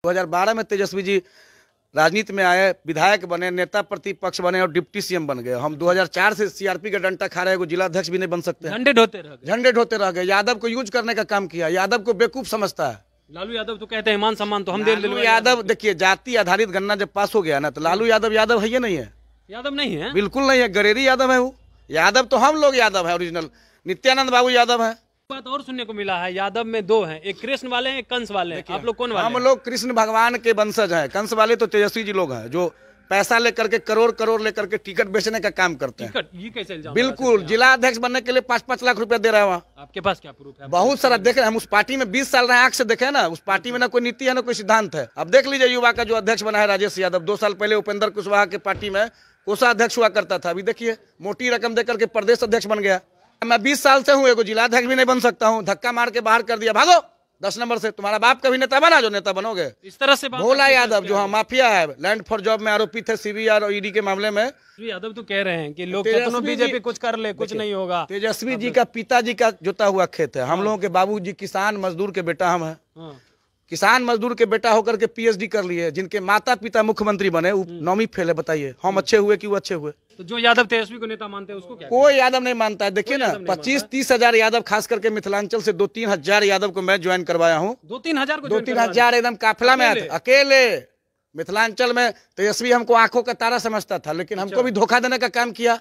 2012 में तेजस्वी जी राजनीति में आए, विधायक बने, नेता प्रतिपक्ष बने और डिप्टी सीएम बन गए। हम 2004 से सीआरपी का डंडा खा रहे हैं, जिला अध्यक्ष भी नहीं बन सकते। झंडे ढोते रह गए। यादव को यूज करने का काम किया। यादव को बेवकूफ समझता है। लालू यादव तो कहते हैं मान सम्मान तो हम दे लालू यादव देखिए, जाति आधारित गणना जब पास हो गया ना, तो लालू यादव है ये नहीं है। यादव नहीं है, बिल्कुल नहीं है। गरेरी यादव है वो। यादव तो हम लोग यादव है, ओरिजिनल नित्यानंद बाबू यादव है। बात और सुनने को मिला है, यादव में दो हैं, एक कृष्ण वाले हैं, एक कंस वाले हैं। आप लोग कौन वाले? हम लोग कृष्ण भगवान के वंशज हैं। कंस वाले तो तेजस्वी जी लोग हैं, जो पैसा लेकर के करोड़ लेकर के टिकट बेचने का काम करते हैं। ये कैसे इल्जाम? बिल्कुल, जिला अध्यक्ष बनने के लिए 5-5 लाख रुपया दे रहे हैं वहाँ। आपके पास क्या प्रूफ है? बहुत सारा देख रहे हैं हम। उस पार्टी में 20 साल रहे, आंख से देखे ना। उस पार्टी में ना कोई नीति है ना कोई सिद्धांत है। अब देख लीजिए, युवा का जो अध्यक्ष बना है राजेश यादव, 2 साल पहले उपेंद्र कुशवाहा के पार्टी में कोषाध्यक्ष हुआ करता था। अभी देखिए, मोटी रकम देकर के प्रदेश अध्यक्ष बन गया। मैं 20 साल से हूँ, एगो जिला अध्यक्ष भी नहीं बन सकता हूँ। धक्का मार के बाहर कर दिया, भागो 10 नंबर से। तुम्हारा बाप कभी नेता बना जो नेता बनोगे? इस तरह से भोला यादव जो माफिया है, लैंड फॉर जॉब में आरोपी थे सीबीआई और ईडी के मामले में। यादव तो कह रहे हैं कि लोग कितनों बीजेपी कुछ कर ले, कुछ नहीं होगा। तेजस्वी जी का पिताजी का जोता हुआ खेत है। हम लोगों के बाबूजी किसान मजदूर के बेटा हम हैं। किसान मजदूर के बेटा होकर के पीएचडी कर लिए, जिनके माता पिता मुख्यमंत्री बने, वो 9वीं फेल है। बताइए, हम अच्छे हुए कि वो अच्छे हुए? तो जो यादव तेजस्वी को नेता मानते हैं उसको क्या? कोई यादव नहीं मानता है। देखिए ना, 25-30 हजार यादव, खास करके मिथिलांचल से 2-3 हजार यादव को मैं ज्वाइन करवाया हूँ। 2-3 हजार को? 2-3 हजार एकदम काफिला में आते अकेले। मिथिलांचल में तेजस्वी हमको आंखों का तारा समझता था, लेकिन हमको भी धोखा देने का काम किया।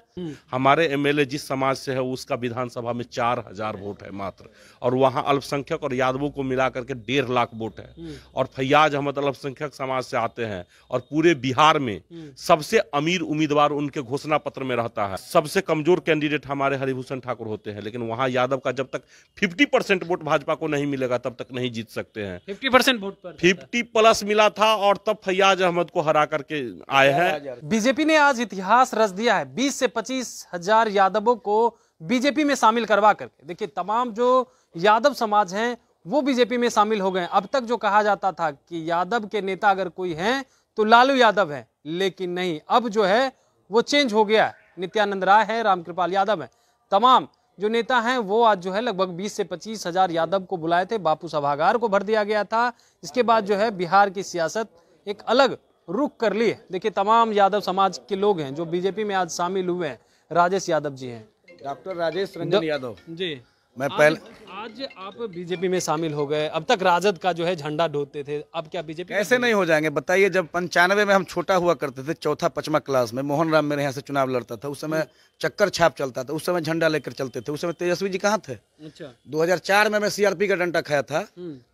हमारे एमएलए जिस समाज से है उसका विधानसभा में 4000 वोट है मात्र, और वहां अल्पसंख्यक और यादवों को मिलाकर के 1.5 लाख वोट है। और फैयाज अहमद अल्पसंख्यक समाज से आते हैं, और पूरे बिहार में सबसे अमीर उम्मीदवार उनके घोषणा पत्र में रहता है। सबसे कमजोर कैंडिडेट हमारे हरिभूषण ठाकुर होते हैं, लेकिन वहां यादव का जब तक 50% वोट भाजपा को नहीं मिलेगा तब तक नहीं जीत सकते हैं। 50% वोट पर 50+ मिला था, और तब फैयाज अहमद को हरा करके आए हैं। बीजेपी ने आज इतिहास रच दिया है। 20 से 25 हजार यादवों को बीजेपी में शामिल करवा करके। देखिए, तमाम जो यादव समाज हैं वो बीजेपी में शामिल हो गए। अब तक जो कहा जाता था कि यादव के नेता अगर कोई हैं तो लालू यादव है, लेकिन नहीं, अब जो है वो चेंज हो गया है। नित्यानंद राय है, रामकृपाल यादव है, तमाम जो नेता हैं वो आज जो है लगभग 20 से 25 हजार यादव को बुलाए थे। बापू सभागार को भर दिया गया था। इसके बाद जो है बिहार की सियासत एक अलग रुख कर ली है। देखिए, तमाम यादव समाज के लोग हैं जो बीजेपी में आज शामिल हुए हैं। राजेश यादव जी हैं, डॉक्टर राजेश रंजन यादव जी। मैं पहले आज आप बीजेपी में शामिल हो गए। अब तक राजद का जो है झंडा ढोते थे, अब क्या बीजेपी कैसे नहीं हो जाएंगे? बताइए, जब 95 में हम छोटा हुआ करते थे, 4-5 क्लास में, मोहन राम मेरे यहाँ से चुनाव लड़ता था। उस समय चक्कर छाप चलता था, उस समय झंडा लेकर चलते थे। उस समय तेजस्वी जी कहाँ थे? अच्छा। 2004 में मैं सीआरपी का डंडा खाया था,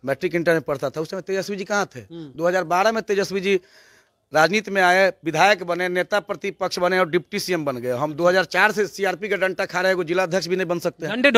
मैट्रिक इंटर में पढ़ता था। उस समय तेजस्वी जी कहाँ थे? 2012 में तेजस्वी जी राजनीति में आए, विधायक बने, नेता प्रतिपक्ष बने और डिप्टी सीएम बन गए। हम 2004 से सीआरपी का डंडा खा रहे हैं, जिला अध्यक्ष भी नहीं बन सकते। झंडे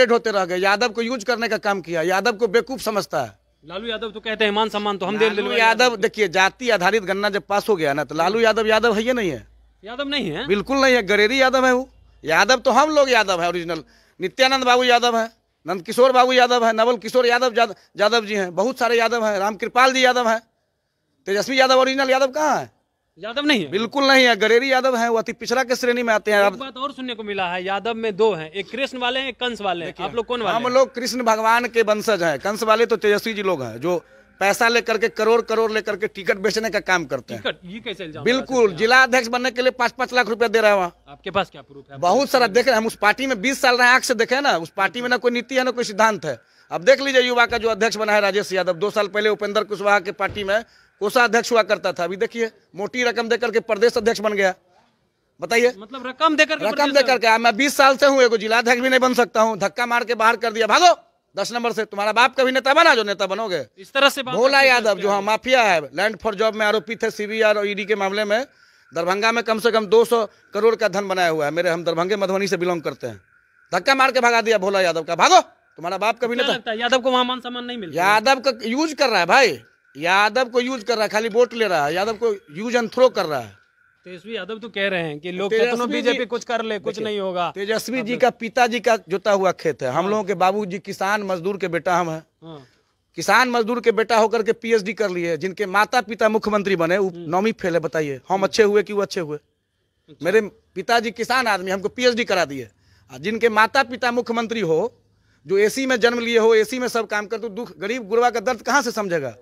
ढोते रह गए। यादव को यूज करने का काम किया। यादव को बेवकूफ समझता है। लालू यादव तो कहते हैं मान सम्मान तो हम दे लालू यादव देखिए, जाति आधारित गणना जब पास हो गया ना, तो लालू यादव है ये नहीं है। यादव नहीं है, बिल्कुल नहीं है। गरेरी यादव है वो। यादव तो हम लोग यादव है, ओरिजिनल नित्यानंद बाबू यादव है, नंद किशोर बाबू यादव है, नवल किशोर यादव जी हैं, बहुत सारे यादव हैं, रामकृपाल जी यादव है। तेजस्वी यादव ओरिजिनल यादव कहाँ है? यादव नहीं है, बिल्कुल नहीं है। गरेरी यादव है, वो अति पिछड़ा के श्रेणी में आते हैं। एक बात और सुनने को मिला है, यादव में दो हैं, एक कृष्ण वाले हैं, एक कंस वाले हैं। आप लोग कौन वाले? हम लोग कृष्ण भगवान के वंशज हैं। कंस वाले तो तेजस्वी जी लोग हैं, जो पैसा लेकर के करोड़ लेकर के टिकट बेचने का काम करते हैं। ये कैसे इल्जाम? बिल्कुल, जिला अध्यक्ष बनने के लिए 5-5 लाख रुपया दे रहे हैं वहाँ। आपके पास क्या प्रूफ है? बहुत सारा देख रहे हैं हम। उस पार्टी में 20 साल रहे, आंख से देखे ना। उस पार्टी में ना कोई नीति है ना कोई सिद्धांत है। अब देख लीजिए, युवा का जो अध्यक्ष बना है राजेश यादव, 2 साल पहले उपेंद्र कुशवाहा के पार्टी में कोषाध्यक्ष हुआ करता था। अभी देखिए, मोटी रकम देकर के प्रदेश अध्यक्ष बन गया। बताइए, मतलब रकम देकर के। मैं 20 साल से हूँ, एगो जिला अध्यक्ष भी नहीं बन सकता हूँ। धक्का मार के बाहर कर दिया, भागो 10 नंबर से। तुम्हारा बाप कभी नेता बना जो नेता बनोगे? इस तरह से भोला यादव जो माफिया है, लैंड फॉर जॉब में आरोपी थे सीबीआई और ईडी के मामले में। दरभंगा में कम से कम 200 करोड़ का धन बनाया हुआ है। हम दरभंगे मधुबनी से बिलोंग करते हैं। धक्का मार के भगा दिया भोला यादव का, भागो। तुम्हारा बाप कभी नेता? यादव को वहां मान सम्मान नहीं मिलता। यादव का यूज कर रहा है भाई, यादव को यूज कर रहा है, खाली वोट ले रहा है। यादव को यूज एंड थ्रो कर रहा है। तेजस्वी यादव तो कह रहे हैं कि लोग कितनों बीजेपी कुछ कर ले, कुछ नहीं होगा। तेजस्वी जी का पिताजी का जोता हुआ खेत है। हम लोगों के बाबूजी किसान मजदूर के बेटा हम हैं। किसान मजदूर के बेटा होकर के पीएचडी कर लिए, जिनके माता पिता मुख्यमंत्री बने, 9वीं फेल है। बताइए, हम अच्छे हुए कि वो अच्छे हुए? मेरे पिताजी किसान आदमी, हमको पीएचडी करा दिए। जिनके माता पिता मुख्यमंत्री हो, जो एसी में जन्म लिए हो, एसी में सब काम कर, तो दुख गरीब गुरबा का दर्द कहाँ से समझेगा?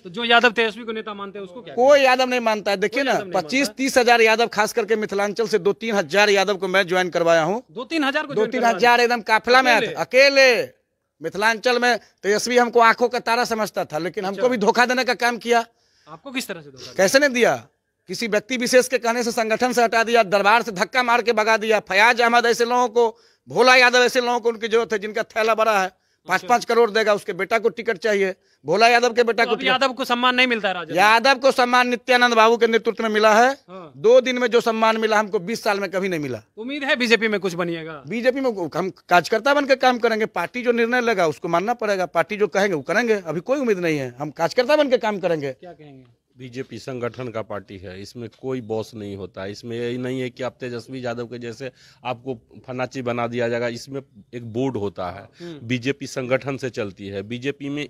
तो जो यादव तेजस्वी को नेता मानते हैं उसको क्या कोई यादव नहीं मानता है। देखिए ना, यादव नहीं 25-30 हजार यादव, खास करके मिथिलांचल से 2-3 हजार यादव को मैं ज्वाइन करवाया हूँ। 2-3 हजार को 2-3 हजार एकदम काफिला में आया था, अकेले। मिथिलांचल में तेजस्वी हमको आंखों का तारा समझता था, लेकिन हमको भी धोखा देने का काम किया। आपको किस तरह से धोखा? कैसे नहीं दिया? किसी व्यक्ति विशेष के कहने से संगठन से हटा दिया, दरबार से धक्का मार के भगा दिया। फयाज अहमद ऐसे लोगों को, भोला यादव ऐसे लोगों को उनकी जरूरत है जिनका थैला बड़ा है, 5-5 करोड़ देगा, उसके बेटा को टिकट चाहिए। भोला यादव के बेटा तो को अब यादव को सम्मान नहीं मिलता है राजद में? यादव को सम्मान नित्यानंद बाबू के नेतृत्व में मिला है। हाँ। 2 दिन में जो सम्मान मिला हमको 20 साल में कभी नहीं मिला। उम्मीद है बीजेपी में कुछ बनिएगा? बीजेपी में हम कार्यकर्ता बन के काम करेंगे। पार्टी जो निर्णय लेगा उसको मानना पड़ेगा, पार्टी जो कहेंगे वो करेंगे। अभी कोई उम्मीद नहीं है, हम कार्यकर्ता बन के काम करेंगे। क्या कहेंगे? बीजेपी संगठन का पार्टी है, इसमें कोई बॉस नहीं होता है। इसमें यही नहीं है कि आप तेजस्वी यादव के जैसे आपको फनाची बना दिया जाएगा। इसमें एक बोर्ड होता है, बीजेपी संगठन से चलती है। बीजेपी में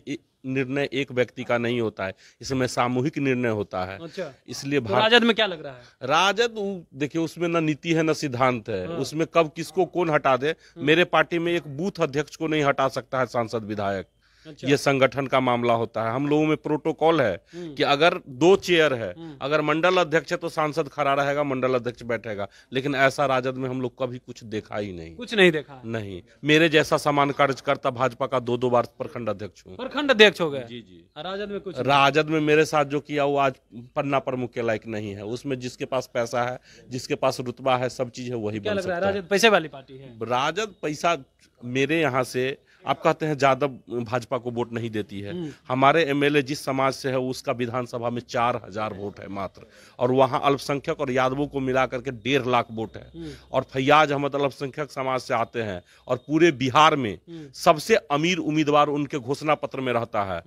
निर्णय एक व्यक्ति का नहीं होता है, इसमें सामूहिक निर्णय होता है। अच्छा, इसलिए तो राजद में क्या लग रहा है? राजद देखिए, उसमें न नीति है न सिद्धांत है। उसमें कब किसको कौन हटा दे। मेरे पार्टी में एक बूथ अध्यक्ष को नहीं हटा सकता है सांसद विधायक। अच्छा। ये संगठन का मामला होता है। हम लोगों में प्रोटोकॉल है कि अगर 2 चेयर है, अगर मंडल अध्यक्ष है तो सांसद खड़ा रहेगा, मंडल अध्यक्ष बैठेगा। लेकिन ऐसा राजद में हम लोग कभी कुछ देखा ही नहीं। कुछ नहीं देखा? नहीं, मेरे जैसा समान कार्यकर्ता भाजपा का 2-2 बार प्रखंड अध्यक्ष हूँ। प्रखंड अध्यक्ष हो गए? जी जी। राजद में कुछ? राजद में मेरे साथ जो किया वो आज पन्ना प्रमुख के लायक नहीं है। उसमें जिसके पास पैसा है, जिसके पास रुतबा है, सब चीज है, वही क्या बन लग रहा है? सकता है। राजद पैसे वाली पार्टी है? राजद पैसा, मेरे यहाँ से आप कहते हैं यादव भाजपा को वोट नहीं देती है। हमारे एमएलए जिस समाज से है उसका विधानसभा में 4000 वोट है मात्र, और वहाँ अल्पसंख्यक और यादवों को मिला करके 1.5 लाख वोट है। और फैयाज अहमद अल्पसंख्यक समाज से आते हैं, और पूरे बिहार में सबसे अमीर उम्मीदवार उनके घोषणा पत्र में रहता है,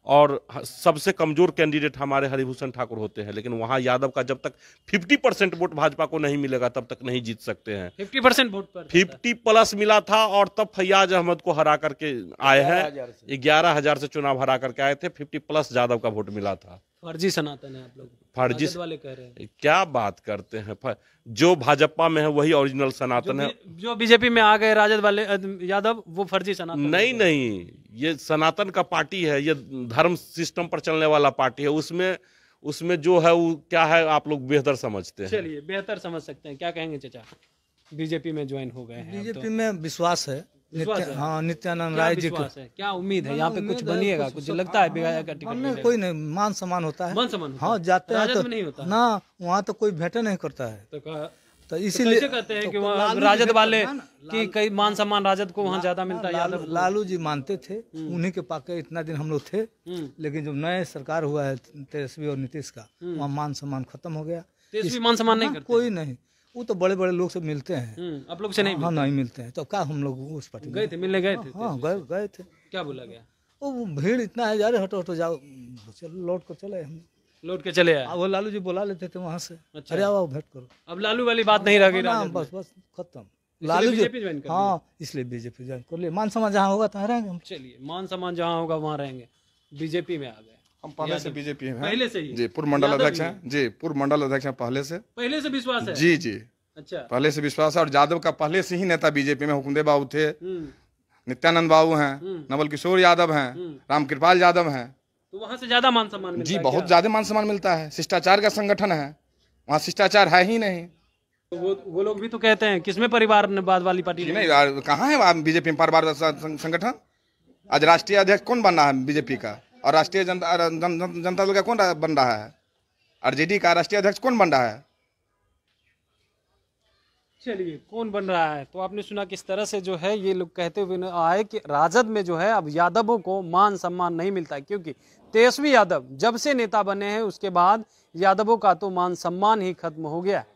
और सबसे कमजोर कैंडिडेट हमारे हरिभूषण ठाकुर होते हैं। लेकिन वहां यादव का जब तक 50% वोट भाजपा को नहीं मिलेगा तब तक नहीं जीत सकते हैं। 50% वोट पर? 50+ मिला था, और तब फैयाज अहमद को हरा करके आए हैं। 11,000 से चुनाव हरा करके आए थे। 50+ यादव का वोट मिला था। फर्जी सनातन है आप लोग, फर्जी वाले कह रहे हैं। क्या बात करते हैं? जो भाजपा में है वही ओरिजिनल सनातन है। जो बीजेपी में आ गए राजद वाले यादव, वो फर्जी सनातन? नहीं, ये सनातन का पार्टी है, ये धर्म सिस्टम पर चलने वाला पार्टी है। उसमें जो है वो क्या है आप लोग बेहतर समझते हैं। चलिए, बेहतर समझ सकते हैं। क्या कहेंगे चाचा? बीजेपी में ज्वाइन हो गए हैं? बीजेपी में विश्वास है। हाँ, नित्यानंद क्या राय जी विश्वास है? क्या उम्मीद है? यहाँ पे कुछ बनिएगा? कुछ लगता है विधायक का टिकट मिलेगा? कोई नहीं, मान सम्मान होता है। मान सम्मान होता हाँ, है? जाते हैं राजद तो में नहीं होता? ना, वहाँ तो कोई भेंटे नहीं करता है। तो इसीलिए कैसे कहते हैं कि वहाँ राजद वाले कि कई मान सम्मान राजद को वहाँ ज्यादा मिलता है? यादव लालू जी मानते थे, उन्हीं के पाके इतना दिन हम लोग थे। लेकिन जब नए सरकार हुआ है तेजस्वी और नीतीश का, वहाँ मान सम्मान खत्म हो गया। तेजस्वी मान सम्मान नहीं करते? कोई नहीं, वो तो बड़े बड़े लोग से मिलते हैं। आप लोग से नहीं? हाँ, नहीं मिलते हैं। तो क्या हम लोग उस पार्टी गए थे, मिलने गए थे? हाँ, गए थे। क्या बोला गया? वो भीड़ इतना है, जा रहे हटो जाओ, चलो लौट कर चले हम। लौट के चले आए? वो लालू जी बुला लेते थे वहाँ से। अच्छा। अरे आओ भेंट करो। अब लालू वाली बात नहीं रह गई हाँ, राजद में? बस खत्म। लालू जी, बीजेपी ज्वाइन कर लिया? हाँ, इसलिए बीजेपी ज्वाइन कर लिए। मान सम्मान जहाँ होगा तहाँ रहेंगे हम। चलिए, मान सम्मान जहाँ होगा वहाँ रहेंगे। बीजेपी में आ गए? हम पहले से बीजेपी में हैं। पहले से ही? जी, पूर्व मंडल अध्यक्ष हैं। जी, पूर्व मंडल अध्यक्ष हैं पहले से। पहले से विश्वास है? जी जी, अच्छा। पहले से विश्वास है। और यादव का पहले से ही नेता बीजेपी में हुकुमदेव बाबू थे, नित्यानंद बाबू हैं, नवल किशोर यादव हैं, रामकृपाल यादव हैं। तो वहाँ से ज्यादा मान सम्मान मिलता जी, है? बहुत ज्यादा मान सम्मान मिलता है। शिष्टाचार का संगठन है, वहाँ शिष्टाचार है ही नहीं। तो वो लोग भी तो कहते हैं किसमें परिवारवाद वाली पार्टी जी नहीं, कहाँ है बीजेपी में परिवार संगठन? आज राष्ट्रीय अध्यक्ष कौन बन रहा है बीजेपी का, और राष्ट्रीय जनता दल का कौन बन रहा है? आरजेडी का राष्ट्रीय अध्यक्ष कौन बन रहा है? चलिए, कौन बन रहा है? तो आपने सुना किस तरह से जो है ये लोग कहते हुए आए कि राजद में जो है अब यादवों को मान सम्मान नहीं मिलता है, क्योंकि तेजस्वी यादव जब से नेता बने हैं उसके बाद यादवों का तो मान सम्मान ही खत्म हो गया है।